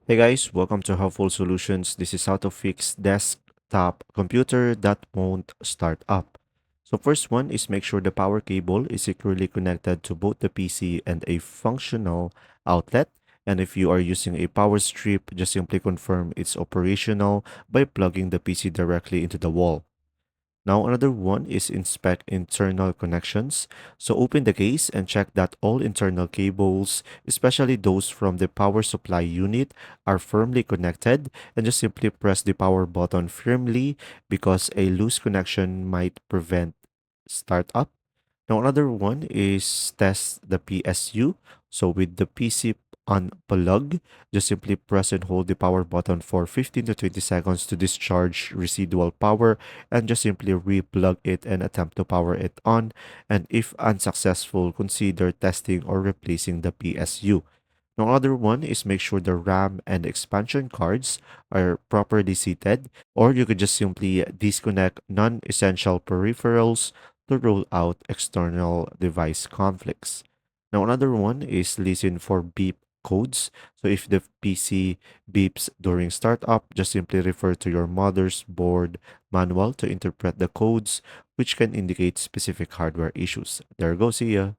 Hey guys, welcome to Helpful Solutions. This is how to fix desktop computer that won't start up. So first one is make sure the power cable is securely connected to both the PC and a functional outlet. And if you are using a power strip, just simply confirm it's operational by plugging the PC directly into the wall. Now, another one is inspect internal connections. So open the case and check that all internal cables, especially those from the power supply unit, are firmly connected, and just simply press the power button firmly because a loose connection might prevent startup. Now, another one is test the PSU. So with the PC unplugged, just simply press and hold the power button for 15 to 20 seconds to discharge residual power, and just simply re-plug it and attempt to power it on. And if unsuccessful, consider testing or replacing the PSU. Now, other one is make sure the RAM and expansion cards are properly seated, or you could just simply disconnect non-essential peripherals to rule out external device conflicts. Now, another one is listen for beep codes. So if the PC beeps during startup, just simply refer to your mother's board manual to interpret the codes, which can indicate specific hardware issues. There you go, see ya.